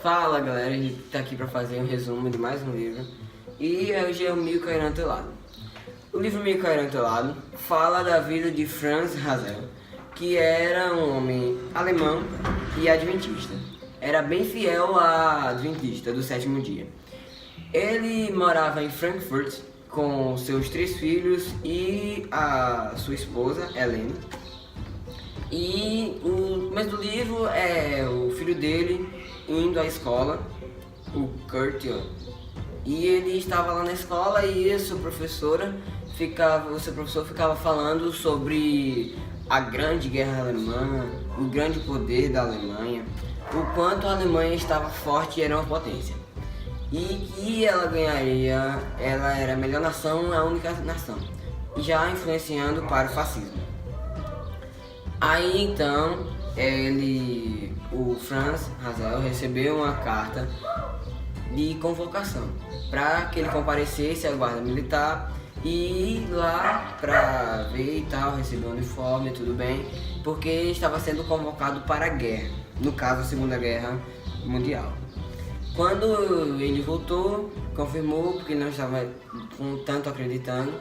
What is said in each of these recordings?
Fala galera, a gente tá aqui para fazer um resumo de mais um livro e hoje é o Mil Cairão Telado. O livro Mil Cairão Telado fala da vida de Franz Hazel, que era um homem alemão e adventista. Era bem fiel à adventista do sétimo dia. Ele morava em Frankfurt com seus 3 filhos e a sua esposa, Helene. E o começo do livro é o filho dele indo à escola, o Kurt, e ele estava lá na escola e o seu professor ficava falando sobre a grande guerra alemã, o grande poder da Alemanha, o quanto a Alemanha estava forte e era uma potência. E que ela ganharia, ela era a melhor nação, a única nação, já influenciando para o fascismo. Aí então, o Franz Hazel recebeu uma carta de convocação para que ele comparecesse à guarda militar e ir lá para ver e tal, receber um uniforme, tudo bem, porque estava sendo convocado para a guerra, no caso a Segunda Guerra Mundial. Quando ele voltou, confirmou, porque não estava com tanto acreditando,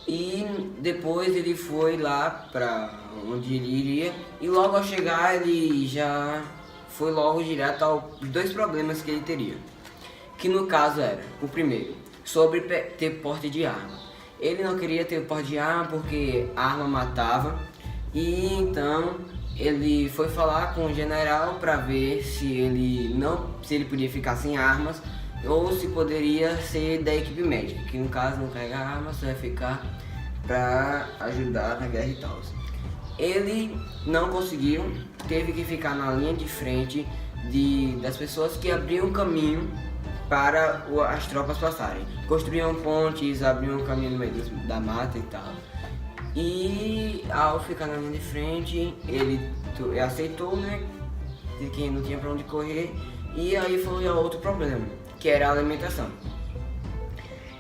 e depois ele foi lá para onde ele iria e logo ao chegar ele já foi logo direto aos 2 problemas que ele teria, que no caso era o primeiro, sobre ter porte de arma. Ele não queria ter porte de arma porque a arma matava, e então ele foi falar com o general para ver se ele podia ficar sem armas ou se poderia ser da equipe médica, que no caso não carrega arma, só ia ficar para ajudar na guerra e tal. Ele não conseguiu, teve que ficar na linha de frente das pessoas que abriam caminho para as tropas passarem. Construíam pontes, abriam caminho no meio da mata e tal. E ao ficar na linha de frente, ele aceitou, né, de que não tinha para onde correr, e aí foi outro problema, que era a alimentação.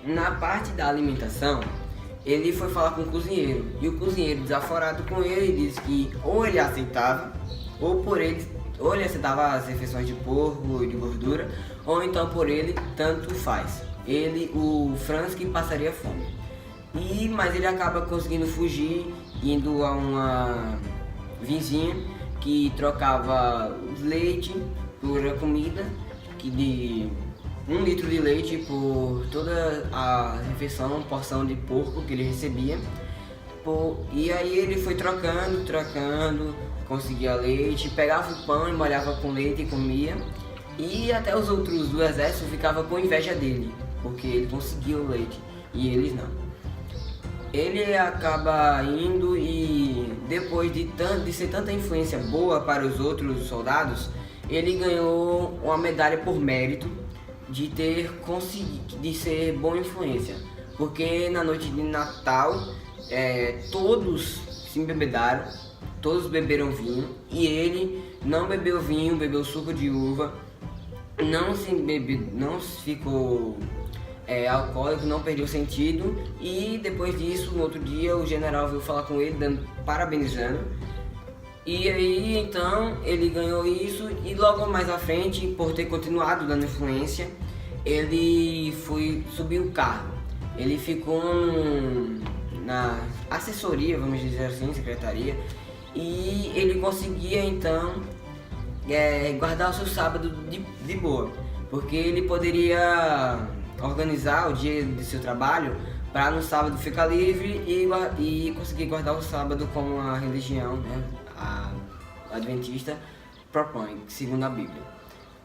Na parte da alimentação, ele foi falar com o cozinheiro, e o cozinheiro, desaforado com ele, disse que ou ele aceitava, ou ele aceitava as refeições de porco e de gordura, ou então por ele, tanto faz. O Franz, que passaria fome. Mas ele acaba conseguindo fugir, indo a uma vizinha que trocava leite por a comida, que de 1 litro de leite por toda a refeição, porção de porco que ele recebia. E aí ele foi trocando, conseguia leite, pegava o pão e molhava com leite e comia. E até os outros do exército ficavam com inveja dele, porque ele conseguia o leite e eles não. Ele acaba indo e depois de ser tanta influência boa para os outros soldados, ele ganhou uma medalha por mérito de ter conseguido, de ser boa influência, porque na noite de Natal todos se embebedaram, todos beberam vinho e ele não bebeu vinho, bebeu suco de uva, não ficou alcoólico, não perdeu sentido. E depois disso, no outro dia, o general veio falar com ele, parabenizando. E aí então ele ganhou isso, e logo mais à frente, por ter continuado dando influência, ele subiu o cargo. Ele ficou na assessoria, vamos dizer assim, secretaria, e ele conseguia então guardar o seu sábado de boa, porque ele poderia organizar o dia de seu trabalho para no sábado ficar livre e conseguir guardar o sábado como a religião, né, a adventista propõe, segundo a Bíblia.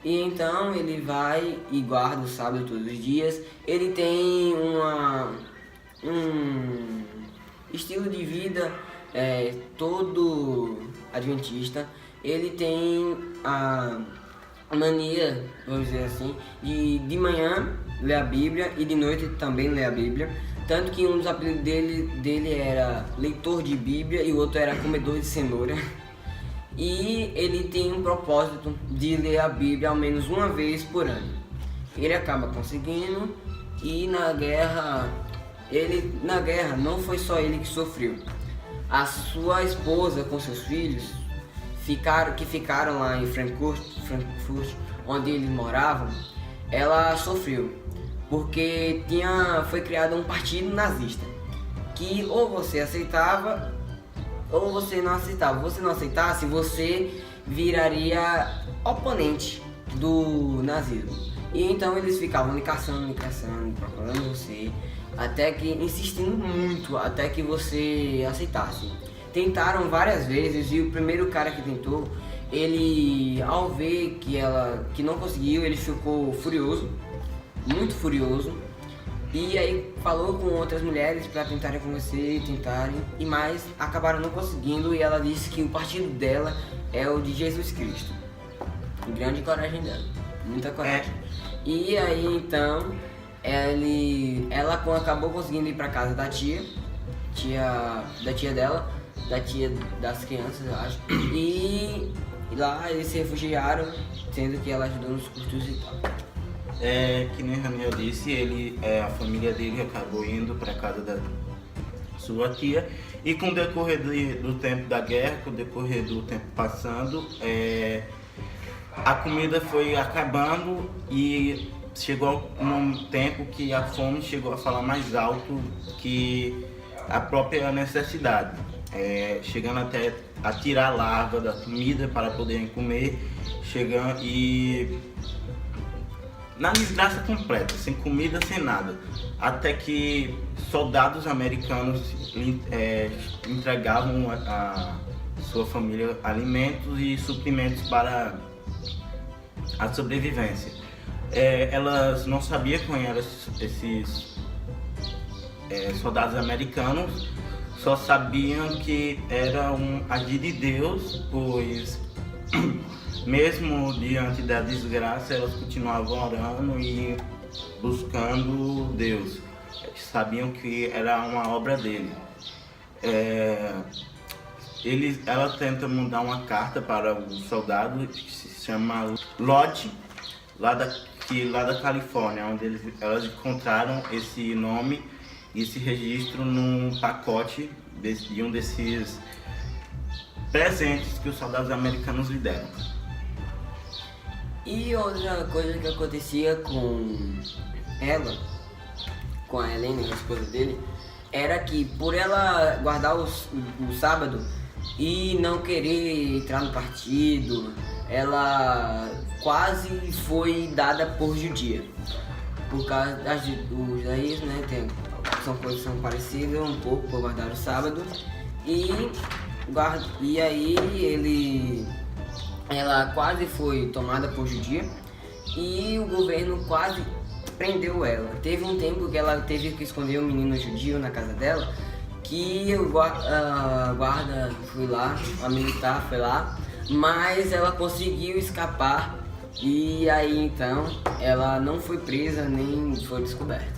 E então ele vai e guarda o sábado todos os dias. Ele tem um estilo de vida todo adventista. Ele tem a mania, vamos dizer assim, de manhã ler a Bíblia e de noite também ler a Bíblia. Tanto que um dos apelidos dele era leitor de Bíblia e o outro era comedor de cenoura. E ele tem um propósito de ler a Bíblia ao menos uma vez por ano. Ele acaba conseguindo, e na guerra não foi só ele que sofreu. A sua esposa com seus filhos que ficaram lá em Frankfurt, onde eles moravam, ela sofreu, porque foi criado um partido nazista, que ou você aceitava ou você não aceitava. Você não aceitasse, você viraria oponente do nazismo. E então eles ficavam lhe caçando, procurando você, insistindo muito, até que você aceitasse. Tentaram várias vezes e o primeiro cara que tentou, ele, ao ver que não conseguiu, ele ficou furioso, muito furioso, e aí falou com outras mulheres para tentarem convencer, mas acabaram não conseguindo, e ela disse que o partido dela é o de Jesus Cristo. Grande coragem dela, muita coragem. E aí então ela acabou conseguindo ir para casa da tia dela, da tia das crianças, eu acho. E lá eles se refugiaram, sendo que ela ajudou nos custos e tal. Que nem Raniel disse, a família dele acabou indo para casa da sua tia, e com o decorrer do tempo da guerra, com o decorrer do tempo passando, a comida foi acabando e chegou um tempo que a fome chegou a falar mais alto que a própria necessidade, chegando até a tirar a larva da comida para poderem comer, chegando e na desgraça completa, sem comida, sem nada, até que soldados americanos entregavam a sua família alimentos e suprimentos para a sobrevivência. Elas não sabiam quem eram esses soldados americanos, só sabiam que era um agir de Deus, pois mesmo diante da desgraça, elas continuavam orando e buscando Deus. Sabiam que era uma obra dele. Ela tenta mandar uma carta para um soldado que se chama Lodge, lá da Califórnia, onde elas encontraram esse nome e esse registro num pacote de um desses presentes que os soldados americanos lhe deram. E outra coisa que acontecia com a Helena, a esposa dele, era que por ela guardar o sábado e não querer entrar no partido, ela quase foi dada por judia. Por causa dos judaísmos, né? São coisas que são parecidas um pouco por guardar o sábado. E aí ela quase foi tomada por judia e o governo quase prendeu ela. Teve um tempo que ela teve que esconder um menino judio na casa dela, que a guarda foi lá, a militar foi lá, mas ela conseguiu escapar e aí então ela não foi presa nem foi descoberta.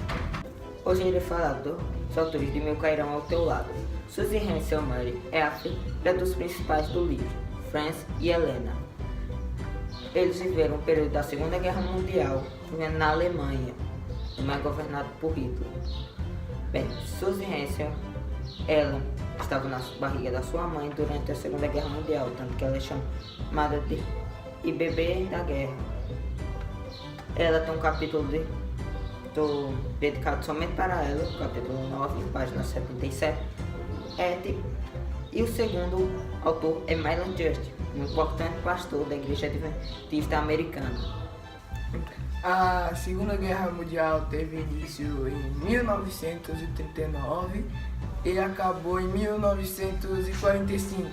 Hoje irei falar dos autores de Meu Cairão ao Teu Lado. Suzy Hansel Murray é a filha dos principais do livro, Franz e Helena. Eles viveram o período da Segunda Guerra Mundial na Alemanha, mas governado por Hitler. Bem, Suzy Hansel, ela estava na barriga da sua mãe durante a Segunda Guerra Mundial, tanto que ela é chamada de bebê da guerra. Ela tem um capítulo dedicado somente para ela, capítulo 9, página 77. E o segundo autor é Mylan Just, um importante pastor da Igreja Adventista Americana. A Segunda Guerra Mundial teve início em 1939 e acabou em 1945.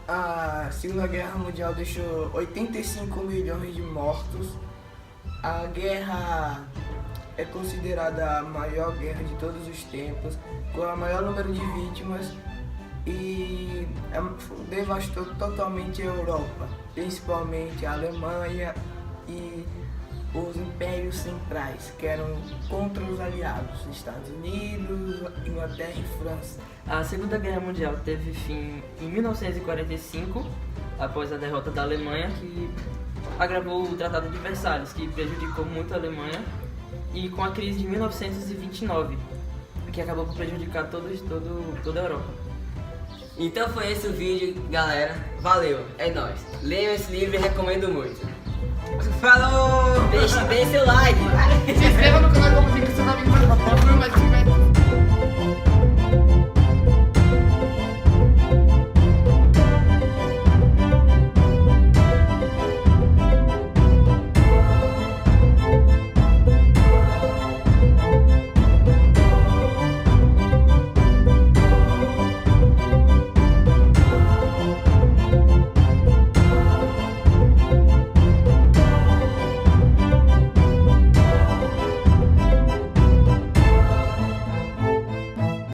A Segunda Guerra Mundial deixou 85 milhões de mortos. A guerra é considerada a maior guerra de todos os tempos, com o maior número de vítimas, e devastou totalmente a Europa, principalmente a Alemanha e os impérios centrais, que eram contra os aliados, Estados Unidos, Inglaterra e França. A Segunda Guerra Mundial teve fim em 1945, após a derrota da Alemanha, que agravou o Tratado de Versalhes, que prejudicou muito a Alemanha, e com a crise de 1929, que acabou por prejudicar toda a Europa. Então foi esse o vídeo, galera. Valeu, é nóis. Leiam esse livro e recomendo muito. Falou! Deixe seu like. Se inscreva no canal e compartilhe com seus amigos. Por mais que tiver.